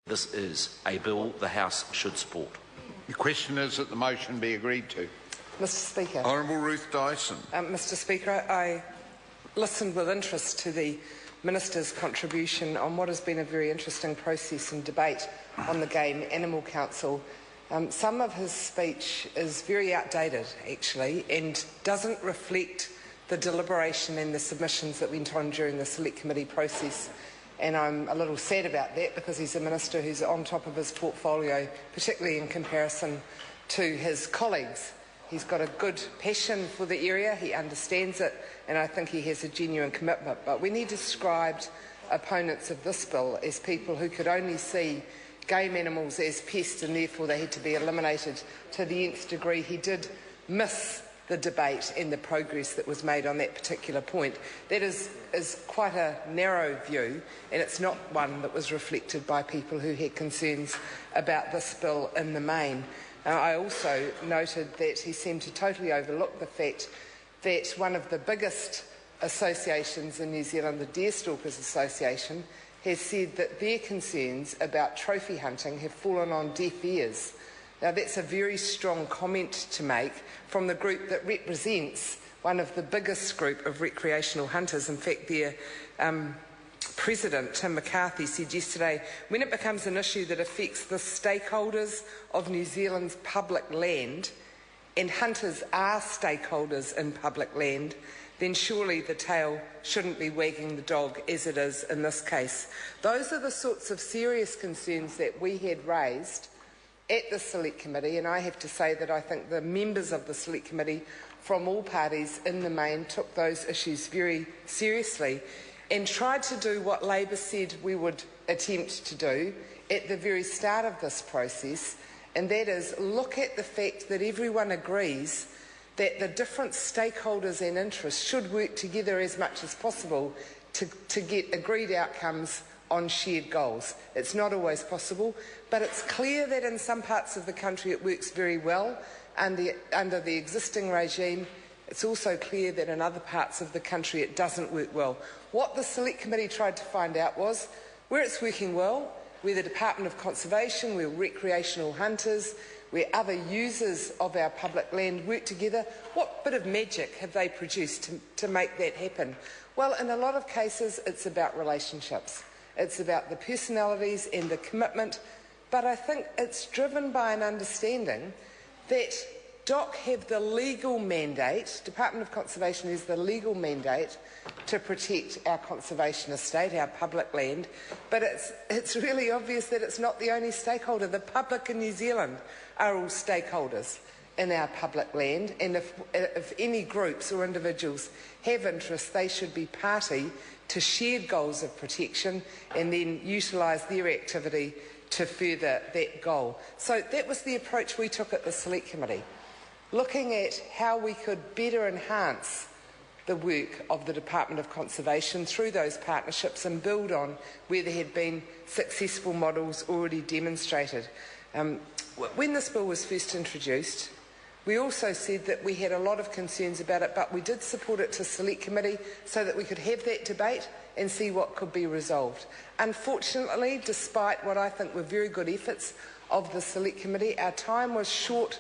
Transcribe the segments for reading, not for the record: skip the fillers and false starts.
This is a bill the House should support. The question is that the motion be agreed to. Mr Speaker. Honourable Ruth Dyson. Mr Speaker, I listened with interest to the Minister's contribution on what has been a very interesting process and debate on the Game Animal Council. Some of his speech is very outdated, actually, and doesn't reflect the deliberation and the submissions that went on during the Select Committee process. And I'm a little sad about that because he's a minister who's on top of his portfolio, particularly in comparison to his colleagues. He's got a good passion for the area, he understands it, and I think he has a genuine commitment. But when he described opponents of this bill as people who could only see game animals as pests and therefore they had to be eliminated to the nth degree, he did miss the debate and the progress that was made on that particular point. That is quite a narrow view, and it's not one that was reflected by people who had concerns about this bill in the main. I also noted that he seemed to totally overlook the fact that one of the biggest associations in New Zealand, the Deerstalkers Association, has said that their concerns about trophy hunting have fallen on deaf ears. Now, that's a very strong comment to make from the group that represents one of the biggest group of recreational hunters. In fact, their President, Tim McCarthy, said yesterday, when it becomes an issue that affects the stakeholders of New Zealand's public land, and hunters are stakeholders in public land, then surely the tail shouldn't be wagging the dog as it is in this case. Those are the sorts of serious concerns that we had raised at the Select Committee, and I have to say that I think the members of the Select Committee from all parties in the main took those issues very seriously and tried to do what Labor said we would attempt to do at the very start of this process, and that is look at the fact that everyone agrees that the different stakeholders and interests should work together as much as possible to get agreed outcomes on shared goals. It's not always possible, but it's clear that in some parts of the country it works very well under the existing regime. It's also clear that in other parts of the country it doesn't work well. What the Select Committee tried to find out was where it's working well, where the Department of Conservation, where recreational hunters, where other users of our public land work together, what bit of magic have they produced to make that happen? Well, in a lot of cases it's about relationships. It's about the personalities and the commitment, but I think it's driven by an understanding that DOC have the legal mandate, Department of Conservation has the legal mandate to protect our conservation estate, our public land, but it's really obvious that it's not the only stakeholder. The public in New Zealand are all stakeholders in our public land, and if any groups or individuals have interests, they should be party to shared goals of protection and then utilise their activity to further that goal. So that was the approach we took at the Select Committee, looking at how we could better enhance the work of the Department of Conservation through those partnerships and build on where there had been successful models already demonstrated. When this bill was first introduced, we also said that we had a lot of concerns about it, but we did support it to Select Committee so that we could have that debate and see what could be resolved. Unfortunately, despite what I think were very good efforts of the Select Committee, our time was short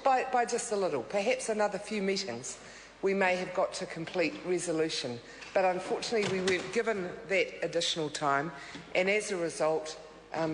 by just a little. Perhaps another few meetings we may have got to complete resolution, but unfortunately we weren't given that additional time, and as a result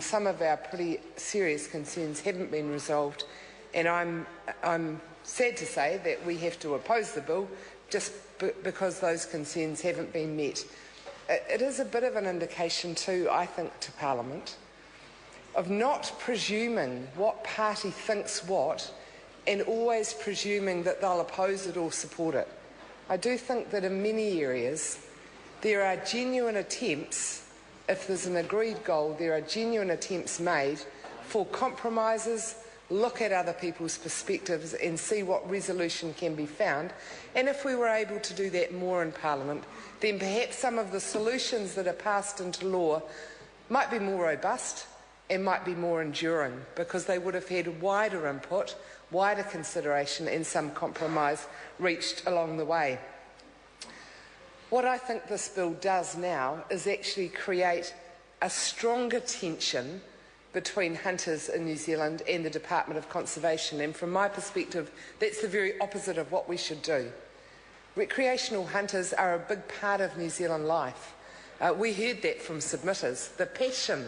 some of our pretty serious concerns haven't been resolved. And I'm sad to say that we have to oppose the bill just because those concerns haven't been met. It is a bit of an indication too, I think, to Parliament of not presuming what party thinks what and always presuming that they'll oppose it or support it. I do think that in many areas there are genuine attempts, if there's an agreed goal, there are genuine attempts made for compromises, look at other people's perspectives and see what resolution can be found. And if we were able to do that more in Parliament, then perhaps some of the solutions that are passed into law might be more robust and might be more enduring because they would have had wider input, wider consideration and some compromise reached along the way. What I think this bill does now is actually create a stronger tension between hunters in New Zealand and the Department of Conservation, and from my perspective, that's the very opposite of what we should do. Recreational hunters are a big part of New Zealand life. We heard that from submitters, the passion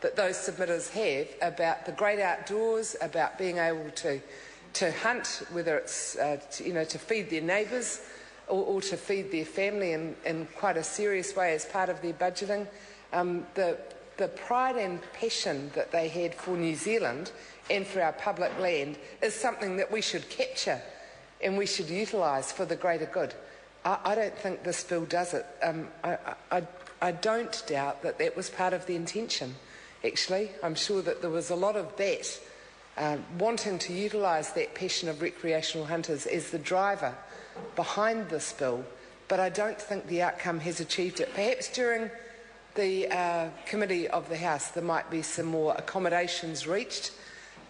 that those submitters have about the great outdoors, about being able to hunt, whether it's to feed their neighbours or to feed their family in quite a serious way as part of their budgeting. The pride and passion that they had for New Zealand and for our public land is something that we should capture and we should utilise for the greater good. I don't think this bill does it. I don't doubt that that was part of the intention, actually. I'm sure that there was a lot of that, wanting to utilise that passion of recreational hunters as the driver behind this bill, but I don't think the outcome has achieved it. Perhaps during the committee of the House there might be some more accommodations reached.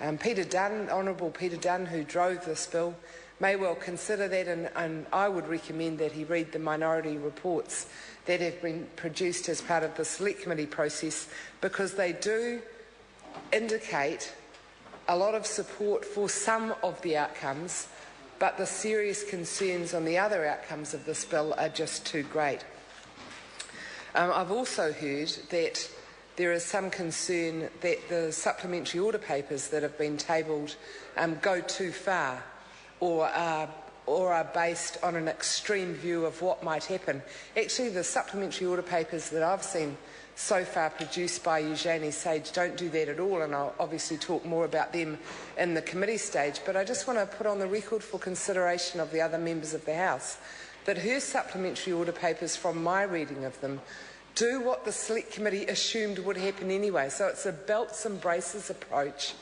Honourable Peter Dunn, who drove this bill, may well consider that, and I would recommend that he read the minority reports that have been produced as part of the Select Committee process, because they do indicate a lot of support for some of the outcomes, but the serious concerns on the other outcomes of this bill are just too great. I've also heard that there is some concern that the supplementary order papers that have been tabled go too far or are based on an extreme view of what might happen. Actually, the supplementary order papers that I've seen so far produced by Eugenie Sage don't do that at all, and I'll obviously talk more about them in the committee stage, but I just want to put on the record for consideration of the other members of the House that her supplementary order papers, from my reading of them, do what the Select Committee assumed would happen anyway. So it's a belts and braces approach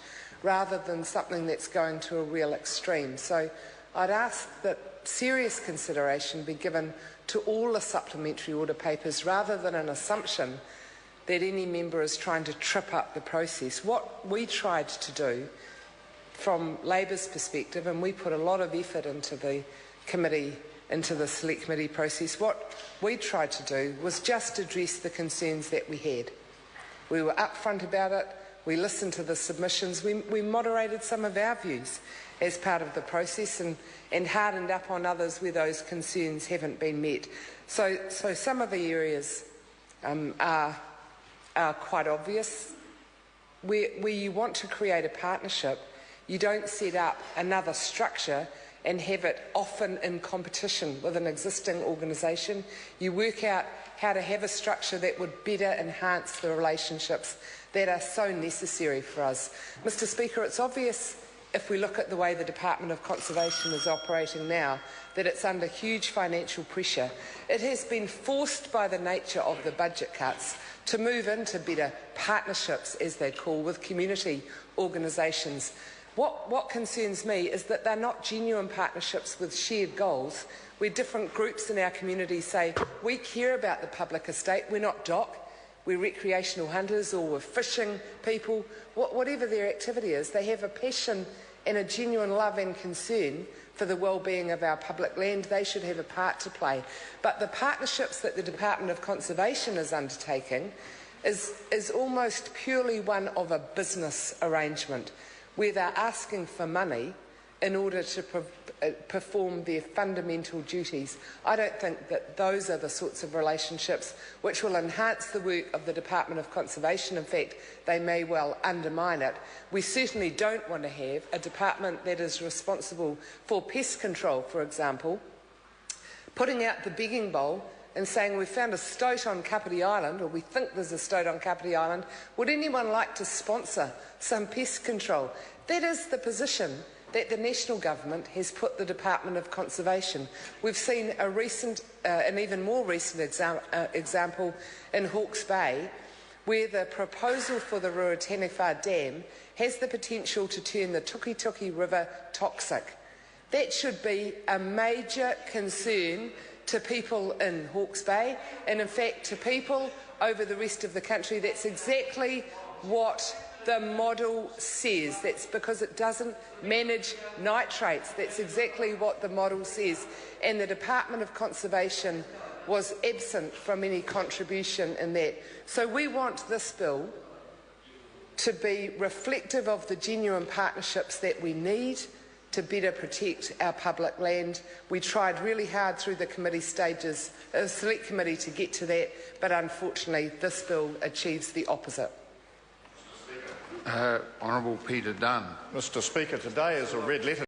rather than something that's going to a real extreme. So I'd ask that serious consideration be given to all the supplementary order papers rather than an assumption that any member is trying to trip up the process. What we tried to do from Labour's perspective, and we put a lot of effort into the committee, into the Select Committee process, what we tried to do was just address the concerns that we had. We were upfront about it, we listened to the submissions, we moderated some of our views as part of the process and hardened up on others where those concerns haven't been met. So some of the areas are quite obvious. Where you want to create a partnership, you don't set up another structure and have it often in competition with an existing organisation. You work out how to have a structure that would better enhance the relationships that are so necessary for us. Mr. Speaker, it's obvious if we look at the way the Department of Conservation is operating now that it's under huge financial pressure. It has been forced by the nature of the budget cuts to move into better partnerships, as they call, with community organisations. What concerns me is that they're not genuine partnerships with shared goals, where different groups in our community say, we care about the public estate, we're not DOC, we're recreational hunters or we're fishing people, whatever their activity is, they have a passion and a genuine love and concern for the well-being of our public land. They should have a part to play. But the partnerships that the Department of Conservation is undertaking is almost purely one of a business arrangement, where they're asking for money in order to perform their fundamental duties. I don't think that those are the sorts of relationships which will enhance the work of the Department of Conservation. In fact, they may well undermine it. We certainly don't want to have a department that is responsible for pest control, for example, putting out the begging bowl and saying, we found a stoat on Kapiti Island, or we think there's a stoat on Kapiti Island, would anyone like to sponsor some pest control? That is the position that the national government has put the Department of Conservation. We've seen a recent, an even more recent example in Hawke's Bay, where the proposal for the Ruataniwha Dam has the potential to turn the Tukituki River toxic. That should be a major concern to people in Hawke's Bay, and in fact to people over the rest of the country. That's exactly what the model says. That's because it doesn't manage nitrates. That's exactly what the model says. And the Department of Conservation was absent from any contribution in that. So we want this bill to be reflective of the genuine partnerships that we need to better protect our public land. We tried really hard through the committee stages, select committee, to get to that, but unfortunately this bill achieves the opposite. Honourable Peter Dunn. Mr. Speaker, today is a red letter